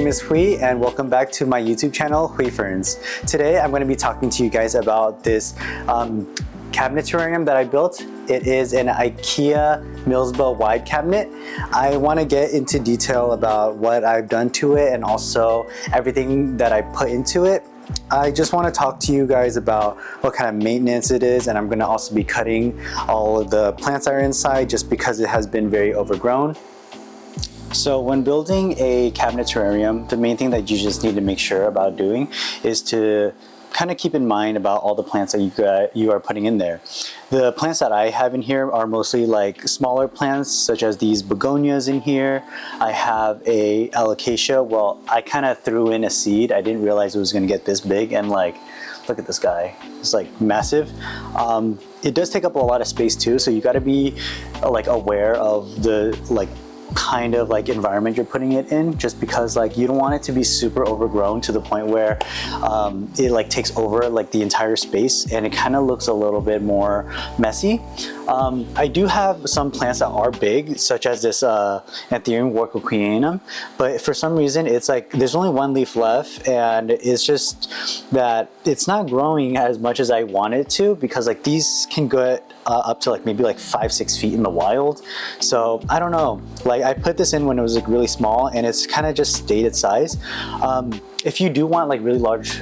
is Hui and welcome back to my YouTube channel, Hui Ferns. Today I'm going to be talking to you guys about this cabinet terrarium that I built. It is an Ikea Millsbell wide cabinet. I want to get into detail about what I've done to it and also everything that I put into it. I just want to talk to you guys about what kind of maintenance it is, and I'm going to also be cutting all of the plants that are inside just because it has been very overgrown. So when building a cabinet terrarium, the main thing that you just need to make sure about doing is to kind of keep in mind about all the plants that you are putting in there. The plants that I have in here are mostly like smaller plants, such as these begonias in here. I have a alocasia. Well, I kind of threw in a seed. I didn't realize it was going to get this big, and like, look at this guy. It's like massive. It does take up a lot of space too, so you got to be like aware of the kind of like environment you're putting it in, just because like you don't want it to be super overgrown to the point where it like takes over like the entire space and it kind of looks a little bit more messy. I do have some plants that are big, such as this Terrarium warcoquinum, but for some reason it's like there's only one leaf left, and it's just that it's not growing as much as I want it to, because like these can go up to like maybe like 5-6 feet in the wild. So I don't know, like I put this in when it was like really small and it's kind of just stayed its size. If you do want like really large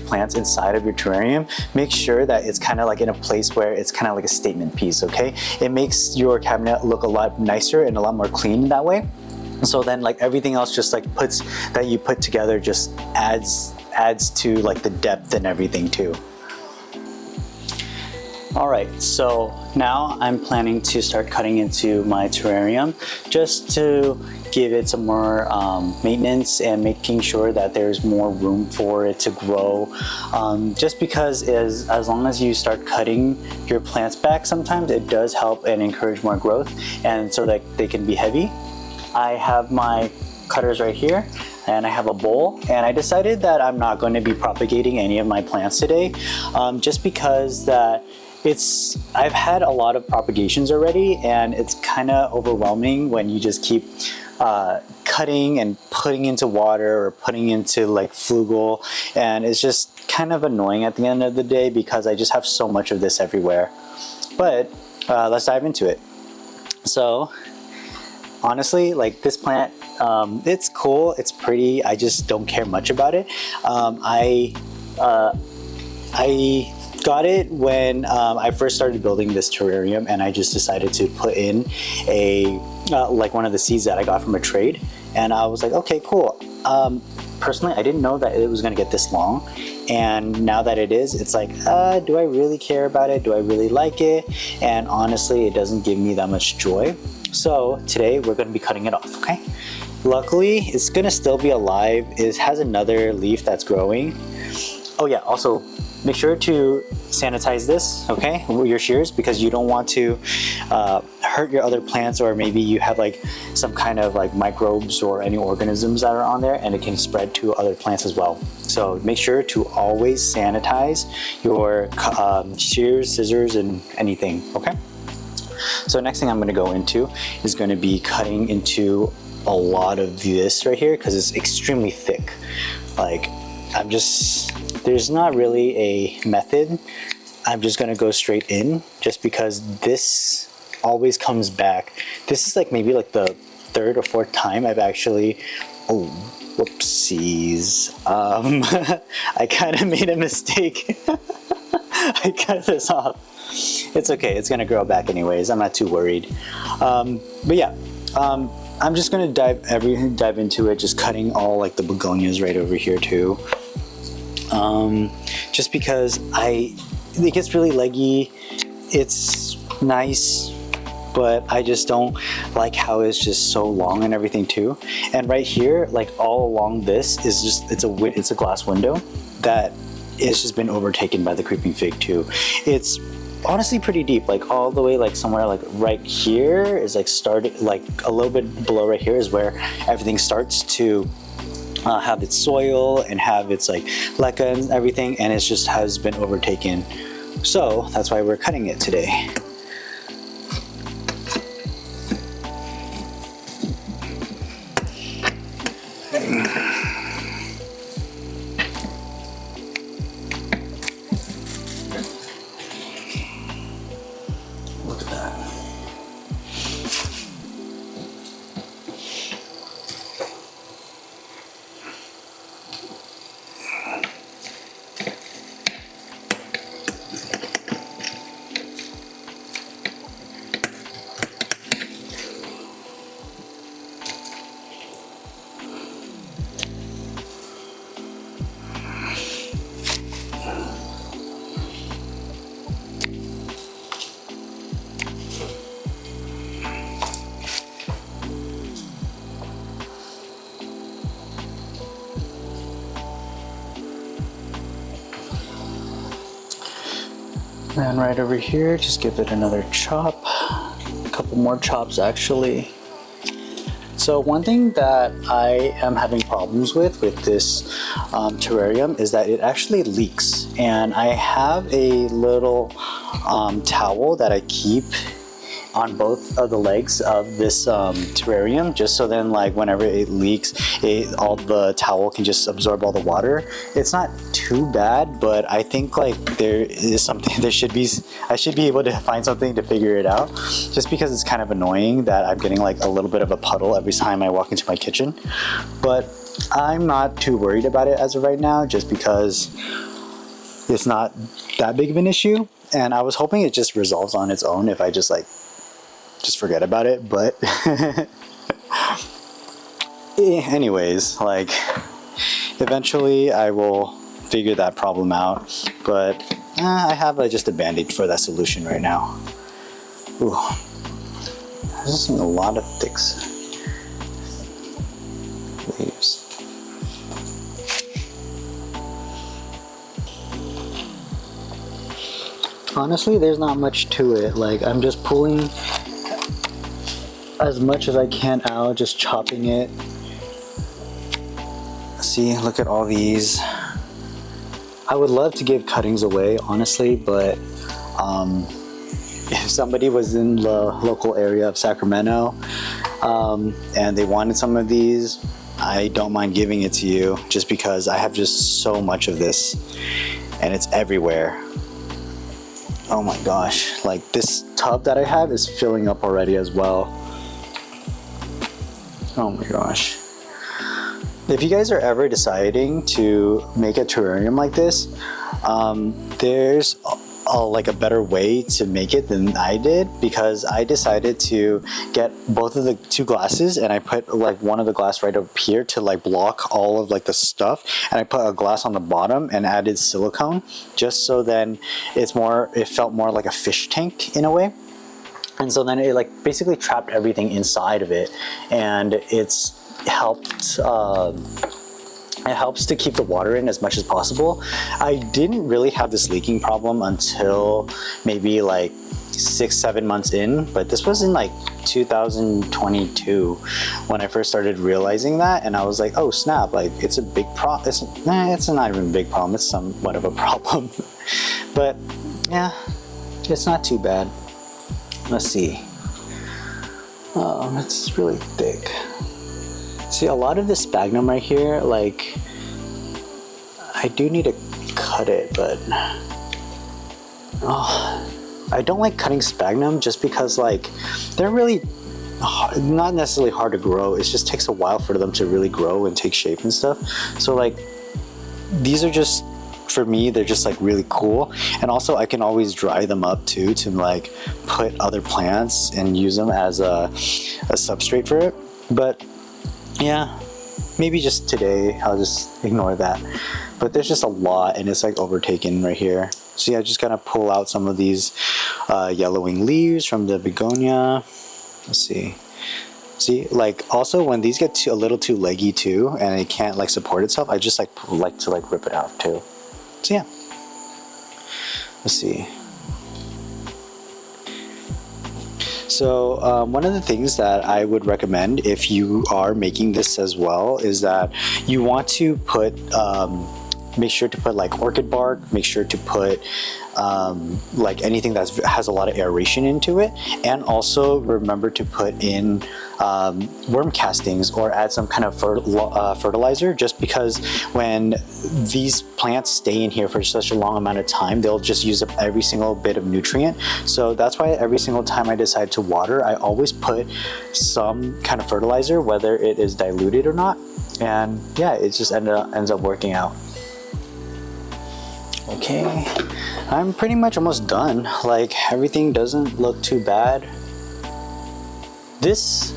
plants inside of your terrarium, make sure that it's kind of like in a place where it's kind of like a statement piece, okay? It makes your cabinet look a lot nicer and a lot more clean that way. So then like everything else just like that you put together just adds to like the depth and everything too. All right, so now I'm planning to start cutting into my terrarium just to give it some more maintenance and making sure that there's more room for it to grow. Just because as long as you start cutting your plants back, sometimes it does help and encourage more growth, and so that they can be heavy. I have my cutters right here, and I have a bowl, and I decided that I'm not going to be propagating any of my plants today, just because that I've had a lot of propagations already, and it's kind of overwhelming when you just keep cutting and putting into water or putting into like flugel, and it's just kind of annoying at the end of the day because I just have so much of this everywhere. But let's dive into it. So honestly, like this plant, it's cool, it's pretty, I just don't care much about it. I got it when I first started building this terrarium, and I just decided to put in like one of the seeds that I got from a trade, and I was like, okay, cool. Personally, I didn't know that it was gonna get this long, and now that it is, it's like, do I really care about it? Do I really like it? And honestly, it doesn't give me that much joy. So today we're gonna be cutting it off, okay? Luckily, it's gonna still be alive. It has another leaf that's growing. Oh yeah, also, make sure to sanitize this, okay, with your shears, because you don't want to hurt your other plants, or maybe you have like some kind of like microbes or any organisms that are on there, and it can spread to other plants as well. So make sure to always sanitize your shears, scissors, and anything, okay? So next thing I'm going to go into is going to be cutting into a lot of this right here, because it's extremely thick. Like there's not really a method. I'm just gonna go straight in, just because this always comes back. This is like maybe like the third or fourth time I've actually, oh, whoopsies. I kind of made a mistake. I cut this off. It's okay, it's gonna grow back anyways. I'm not too worried. But yeah, I'm just gonna dive into it, just cutting all like the begonias right over here too. Just because it gets really leggy. It's nice, but I just don't like how it's just so long and everything too. And right here, like all along this is just, it's a glass window that it's just been overtaken by the creeping fig too. It's honestly pretty deep, like all the way like somewhere like right here is like started, like a little bit below right here is where everything starts to have its soil and have its like leca and everything, and it just has been overtaken. So that's why we're cutting it today. Look at that. And right over here, just give it another chop. A couple more chops actually. So one thing that I am having problems with this terrarium is that it actually leaks. And I have a little towel that I keep on both of the legs of this terrarium, just so then like whenever it leaks, all the towel can just absorb all the water. It's not too bad, but I think like there is something, I should be able to find something to figure it out, just because it's kind of annoying that I'm getting like a little bit of a puddle every time I walk into my kitchen. But I'm not too worried about it as of right now, just because it's not that big of an issue. And I was hoping it just resolves on its own if I just forget about it, but anyways, like eventually I will figure that problem out, but I have just a band-aid for that solution right now. Ooh, this is a lot of thick leaves. Honestly, there's not much to it. Like, I'm just pulling as much as I can out, just chopping it. See, look at all these. I would love to give cuttings away, honestly, but if somebody was in the local area of Sacramento and they wanted some of these, I don't mind giving it to you, just because I have just so much of this and it's everywhere. Oh my gosh, like this tub that I have is filling up already as well. Oh my gosh. If you guys are ever deciding to make a terrarium like this, there's like a better way to make it than I did, because I decided to get both of the two glasses and I put like one of the glass right up here to like block all of like the stuff, and I put a glass on the bottom and added silicone, just so then it felt more like a fish tank in a way. And so then it like basically trapped everything inside of it, and it helps to keep the water in as much as possible. I didn't really have this leaking problem until maybe like 6-7 months in, but this was in like 2022 when I first started realizing that, and I was like, oh snap, like it's a big problem. It's not even a big problem, it's somewhat of a problem. But yeah, it's not too bad. Let's see. Oh, it's really thick. See, a lot of this sphagnum right here, like, I do need to cut it, but I don't like cutting sphagnum just because, like, they're really not necessarily hard to grow. It just takes a while for them to really grow and take shape and stuff. So, like, these are just, for me, they're just like really cool. And also I can always dry them up too, to like put other plants and use them as a substrate for it. But yeah, maybe just today I'll just ignore that. But there's just a lot, and it's like overtaken right here. So yeah, I just gotta pull out some of these yellowing leaves from the begonia. Let's see. See, like also when these get a little too leggy too, and it can't like support itself, I just like to like rip it out too. So yeah, let's see. So one of the things that I would recommend if you are making this as well is that you want to put make sure to put like orchid bark, make sure to put like anything that has a lot of aeration into it, and also remember to put in worm castings or add some kind of fertilizer, just because when these plants stay in here for such a long amount of time, they'll just use up every single bit of nutrient. So that's why every single time I decide to water, I always put some kind of fertilizer, whether it is diluted or not. And yeah, it just ends up working out. Okay, I'm pretty much almost done. Like, everything doesn't look too bad. This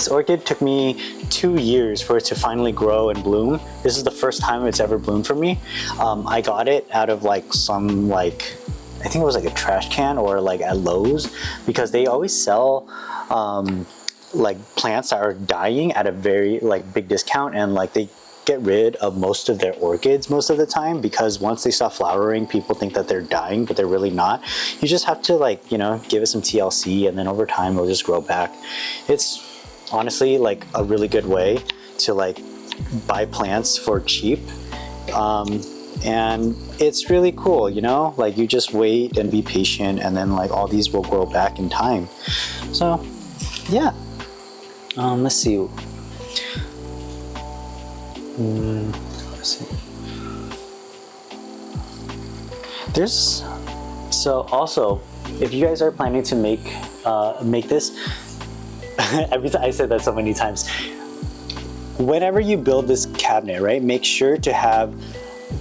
orchid took me 2 years for it to finally grow and bloom. This is the first time it's ever bloomed for me. I got it out of like some, like, I think it was like a trash can or like at Lowe's, because they always sell like plants that are dying at a very like big discount, and like they get rid of most of their orchids most of the time, because once they stop flowering, people think that they're dying, but they're really not. You just have to, like, you know, give it some TLC, and then over time it'll just grow back. It's honestly like a really good way to like buy plants for cheap, and it's really cool, you know, like you just wait and be patient, and then like all these will grow back in time. So yeah, let's see. Let's see. So also, if you guys are planning to make this, every time I said that so many times, whenever you build this cabinet, right, make sure to have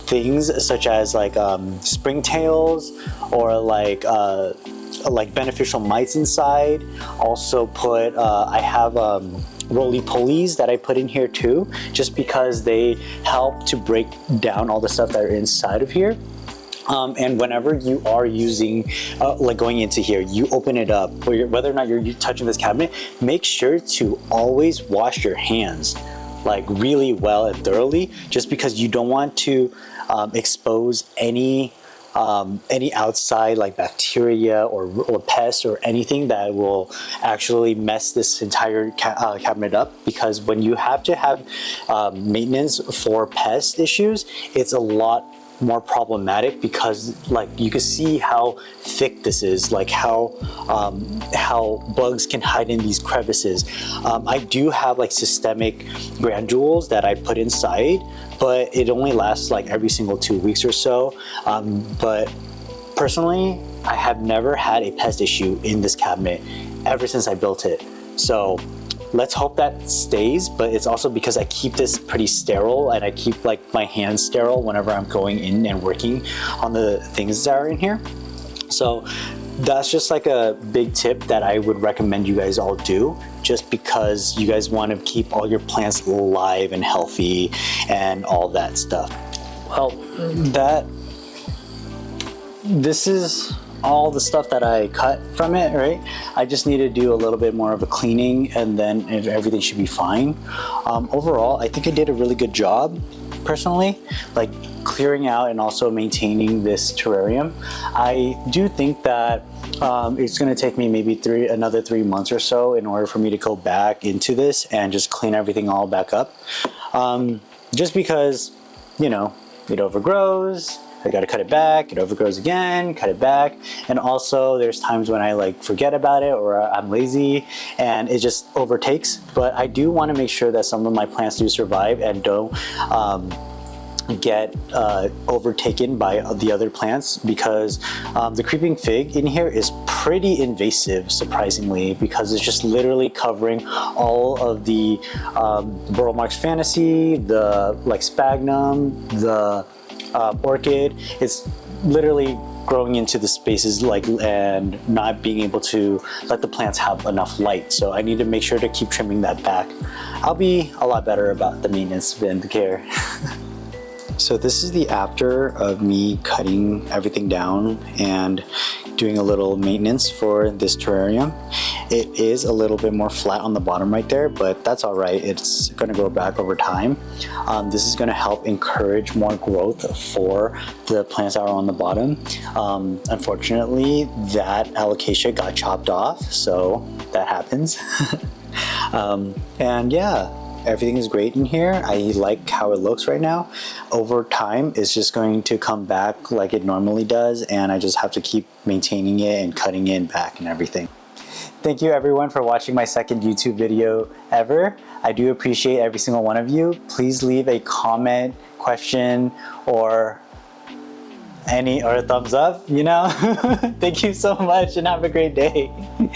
things such as like springtails or like beneficial mites inside. Also put, I have roly-polies that I put in here too, just because they help to break down all the stuff that are inside of here. And whenever you are using, like going into here, you open it up, whether or not you're touching this cabinet, make sure to always wash your hands like really well and thoroughly, just because you don't want to expose any outside like bacteria or pests or anything that will actually mess this entire cabinet up. Because when you have to have maintenance for pest issues, it's a lot more problematic, because like you can see how thick this is, like how bugs can hide in these crevices. I do have like systemic granules that I put inside, but it only lasts like every single 2 weeks or so. But personally, I have never had a pest issue in this cabinet ever since I built it. So let's hope that stays, but it's also because I keep this pretty sterile, and I keep like my hands sterile whenever I'm going in and working on the things that are in here. So that's just like a big tip that I would recommend you guys all do, just because you guys want to keep all your plants alive and healthy and all that stuff. Well, this is all the stuff that I cut from it, right? I just need to do a little bit more of a cleaning, and then everything should be fine. Overall, I think I did a really good job, personally, like clearing out and also maintaining this terrarium. I do think that it's going to take me maybe another 3 months or so in order for me to go back into this and just clean everything all back up. Just because, you know, it overgrows. I gotta cut it back, it overgrows again, cut it back. And also there's times when I like forget about it, or I'm lazy and it just overtakes. But I do wanna make sure that some of my plants do survive and don't get overtaken by the other plants, because the creeping fig in here is pretty invasive, surprisingly, because it's just literally covering all of the Burlmarx Fantasy, the like sphagnum, the orchid. It's literally growing into the spaces like and not being able to let the plants have enough light. So I need to make sure to keep trimming that back. I'll be a lot better about the maintenance and the care. So this is the after of me cutting everything down and doing a little maintenance for this terrarium. It is a little bit more flat on the bottom right there, but that's all right. It's going to grow back over time. This is going to help encourage more growth for the plants that are on the bottom. Unfortunately, that alocasia got chopped off, so that happens. And yeah, everything is great in here. I like how it looks right now. Over time, it's just going to come back like it normally does, and I just have to keep maintaining it and cutting it back and everything. Thank you everyone for watching my second YouTube video ever. I do appreciate every single one of you. Please leave a comment, question, or a thumbs up, you know? Thank you so much and have a great day.